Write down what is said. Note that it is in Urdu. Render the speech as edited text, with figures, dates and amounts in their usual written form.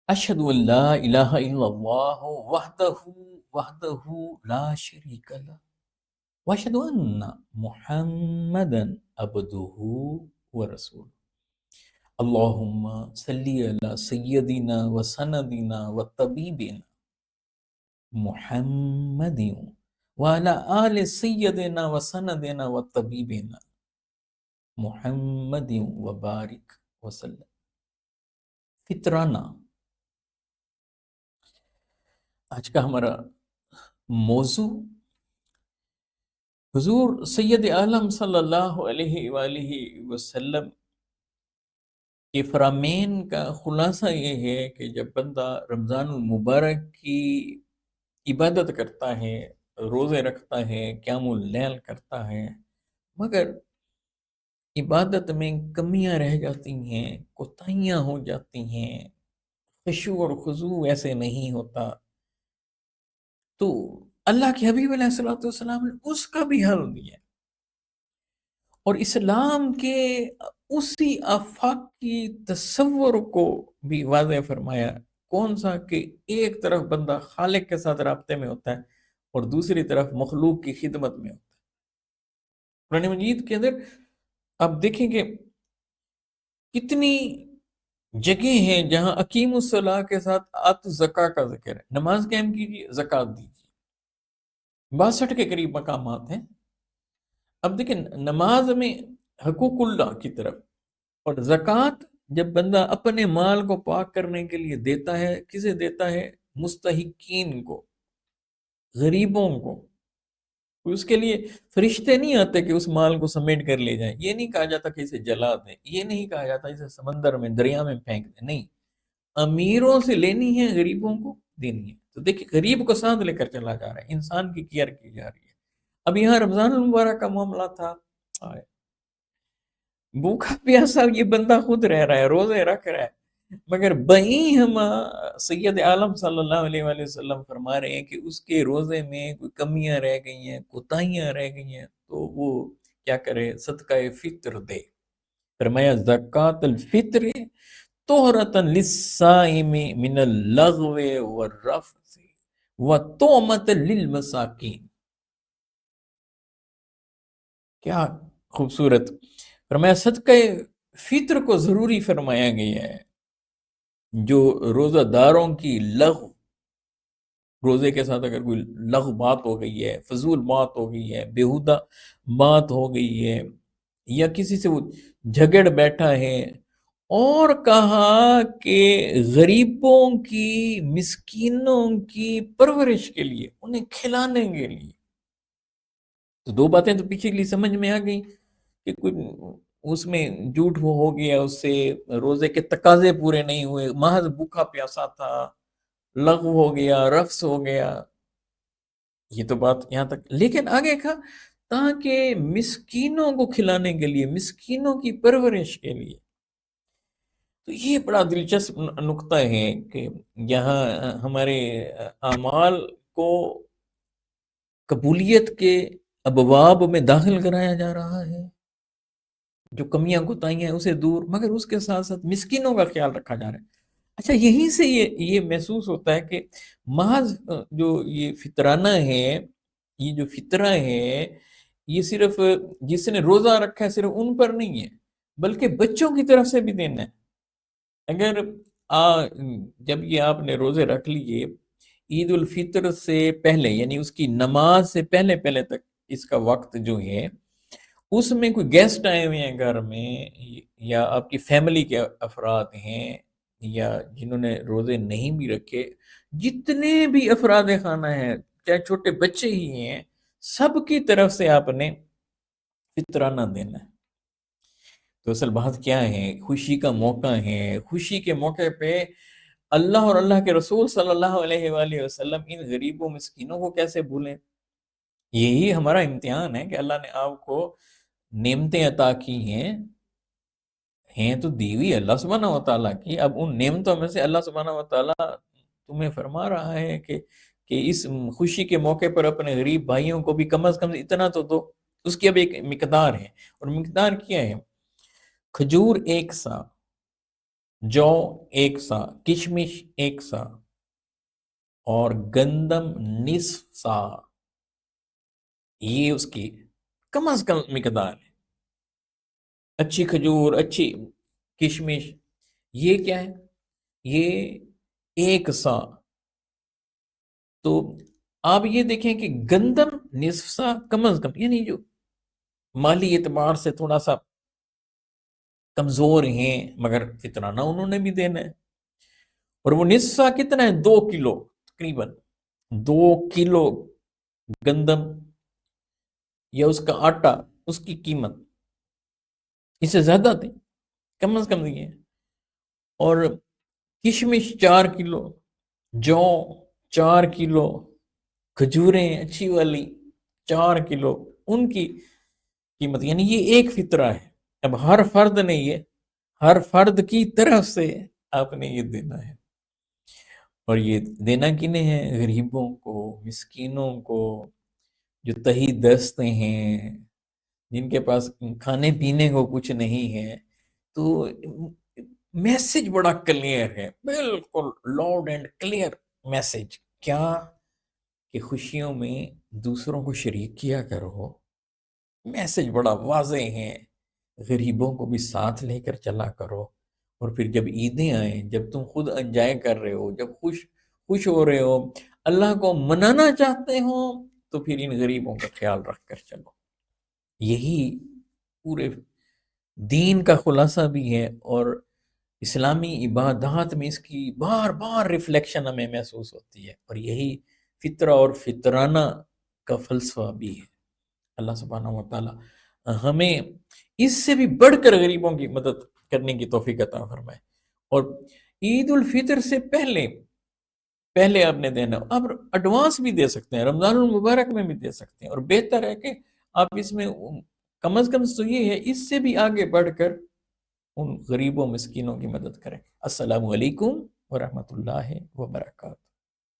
اشہد ان لا الہ الا اللہ وحدہ لا شریک لہ واشہد ان محمدا عبدہ ورسولہ اللہم صلی علی سیدنا و سندنا و طبیبنا محمد وعلی آل سیدنا و سندنا و طبیبنا محمد وبارک وسلم۔ فطرانہ آج کا ہمارا موضوع حضور سید عالم صلی اللہ علیہ وآلہ وسلم کے فرامین کا خلاصہ یہ ہے کہ جب بندہ رمضان المبارک کی عبادت کرتا ہے، روزے رکھتا ہے، قیام اللیل کرتا ہے، مگر عبادت میں کمیاں رہ جاتی ہیں، کوتاہیاں ہو جاتی ہیں، خشوع اور خضوع ایسے نہیں ہوتا، تو اللہ کے حبیب علیہ الصلوۃ والسلام نے اس کا بھی حل دیا اور اسلام کے اسی آفاق کی تصور کو بھی واضح فرمایا۔ کون سا؟ کہ ایک طرف بندہ خالق کے ساتھ رابطے میں ہوتا ہے اور دوسری طرف مخلوق کی خدمت میں ہوتا ہے۔ قرآن مجید کے اندر آپ دیکھیں کہ کتنی جگہ ہیں جہاں اقیم الصلاح کے ساتھ آت زکا کا ذکر ہے، نماز قائم کیجیے، زکوٰۃ دیجیے، 62 کے قریب مقامات ہیں۔ اب دیکھیں نماز میں حقوق اللہ کی طرف، اور زکوٰۃ جب بندہ اپنے مال کو پاک کرنے کے لیے دیتا ہے، کسے دیتا ہے؟ مستحقین کو، غریبوں کو۔ اس کے لیے فرشتے نہیں آتے کہ اس مال کو سمیٹ کر لے جائیں، یہ نہیں کہا جاتا کہ اسے جلا دیں، یہ نہیں کہا جاتا اسے سمندر میں، دریا میں پھینک دیں، نہیں، امیروں سے لینی ہے، غریبوں کو دینی ہے۔ تو دیکھیں غریب کو ساتھ لے کر چلا جا رہا ہے، انسان کی کیئر کی جا رہی ہے۔ اب یہاں رمضان المبارک کا معاملہ تھا، بھوکا پیاسا یہ بندہ خود رہ رہا ہے، روزے رکھ رہا ہے، مگر بہیں ہم سید عالم صلی اللہ علیہ وآلہ وسلم فرما رہے ہیں کہ اس کے روزے میں کوئی کمیاں رہ گئی ہیں، کوتاہیاں رہ گئی ہیں، تو وہ کیا کرے؟ صدقہ فطر دے۔ فرمایا زکوٰۃ الفطر طہرۃ للصائم من اللغو والرفث وطعمۃ للمساکین۔ کیا خوبصورت! فرمایا صدقہ فطر کو ضروری فرمایا گیا ہے۔ جو روزہ داروں کی لغو، روزے کے ساتھ اگر کوئی لغو بات ہو گئی ہے، فضول بات ہو گئی ہے، بیہودہ بات ہو گئی ہے، یا کسی سے وہ جھگڑ بیٹھا ہے، اور کہا کہ غریبوں کی، مسکینوں کی پرورش کے لیے، انہیں کھلانے کے لیے، تو دو باتیں تو پیچھے کے لیے سمجھ میں آ گئی کہ کوئی اس میں جھوٹ وہ ہو گیا، اس سے روزے کے تقاضے پورے نہیں ہوئے، محض بھوکا پیاسا تھا، لغو ہو گیا، رفث ہو گیا، یہ تو بات یہاں تک۔ لیکن آگے کہا تاکہ مسکینوں کو کھلانے کے لیے، مسکینوں کی پرورش کے لیے۔ تو یہ بڑا دلچسپ نقطہ ہے کہ یہاں ہمارے اعمال کو قبولیت کے ابواب میں داخل کرایا جا رہا ہے، جو کمیاں کوتاہیاں ہیں اسے دور، مگر اس کے ساتھ ساتھ مسکینوں کا خیال رکھا جا رہا ہے۔ اچھا، یہیں سے یہ محسوس ہوتا ہے کہ محض جو یہ فطرانہ ہے، یہ جو فطرہ ہے، یہ صرف جس نے روزہ رکھا ہے صرف ان پر نہیں ہے، بلکہ بچوں کی طرف سے بھی دینا ہے۔ اگر جب یہ آپ نے روزے رکھ لیے عید الفطر سے پہلے، یعنی اس کی نماز سے پہلے پہلے تک، اس کا وقت جو ہے، اس میں کوئی گیسٹ آئے ہوئے ہیں گھر میں، یا آپ کی فیملی کے افراد ہیں، یا جنہوں نے روزے نہیں بھی رکھے، جتنے بھی افراد خانہ ہیں، چاہے چھوٹے بچے ہی ہیں، سب کی طرف سے آپ نے فطرانہ دینا ہے۔ تو اصل بات کیا ہے؟ خوشی کا موقع ہے، خوشی کے موقع پہ اللہ اور اللہ کے رسول صلی اللہ علیہ وآلہ وسلم ان غریبوں مسکینوں کو کیسے بھولیں؟ یہی ہمارا امتحان ہے کہ اللہ نے آپ کو نعمتیں عطا کی ہیں تو دیوی اللہ سبحانہ وتعالیٰ کی۔ اب ان نعمتوں میں سے اللہ سبحانہ وتعالیٰ تمہیں فرما رہا ہے کہ اس خوشی کے موقع پر اپنے غریب بھائیوں کو بھی کم از کم اتنا تو دو۔ اس کی اب ایک مقدار ہے، اور مقدار کیا ہے؟ کھجور 1 سا، جو 1 سا، کشمش 1 سا، اور گندم نصف سا، یہ اس کی کم از کم مقدار ہے۔ اچھی کھجور، اچھی کشمش، یہ کیا ہے؟ یہ 1 سا۔ تو آپ یہ دیکھیں کہ گندم نصف سا کم از کم، یعنی جو مالی اعتبار سے تھوڑا سا کمزور ہیں، مگر فطرانہ انہوں نے بھی دینا ہے۔ اور وہ نصف سا کتنا ہے؟ 2 کلو تقریباً، 2 کلو گندم یا اس کا آٹا، اس کی قیمت اس سے زیادہ تھی، کم از کم یہ ہے۔ اور کشمش 4 کلو، جو 4 کلو، کھجوریں اچھی والی 4 کلو، ان کی قیمت، یعنی یہ ایک فطرہ ہے۔ اب ہر فرد نے یہ، ہر فرد کی طرف سے آپ نے یہ دینا ہے، اور یہ دینا کنے ہیں؟ غریبوں کو، مسکینوں کو، جو تہی دست ہیں، جن کے پاس کھانے پینے کو کچھ نہیں ہے۔ تو میسج بڑا کلیئر ہے، بالکل لاؤڈ اینڈ کلیئر میسج، کیا کہ خوشیوں میں دوسروں کو شریک کیا کرو۔ میسج بڑا واضح ہے، غریبوں کو بھی ساتھ لے کر چلا کرو۔ اور پھر جب عیدیں آئیں، جب تم خود انجوائے کر رہے ہو، جب خوش ہو رہے ہو، اللہ کو منانا چاہتے ہو، تو پھر ان غریبوں کا خیال رکھ کر چلو۔ یہی پورے دین کا خلاصہ بھی ہے، اور اسلامی عبادات میں اس کی بار بار ریفلیکشن ہمیں محسوس ہوتی ہے، اور یہی فطرہ اور فطرانہ کا فلسفہ بھی ہے۔ اللہ سبحانہ و تعالی ہمیں اس سے بھی بڑھ کر غریبوں کی مدد کرنے کی توفیق عطا فرمائے۔ اور عید الفطر سے پہلے آپ نے دینا، اب ایڈوانس بھی دے سکتے ہیں، رمضان المبارک میں بھی دے سکتے ہیں، اور بہتر ہے کہ آپ اس میں کم از کم تو یہ ہے، اس سے بھی آگے بڑھ کر ان غریبوں مسکینوں کی مدد کریں۔ السلام علیکم ورحمۃ اللہ وبرکاتہ۔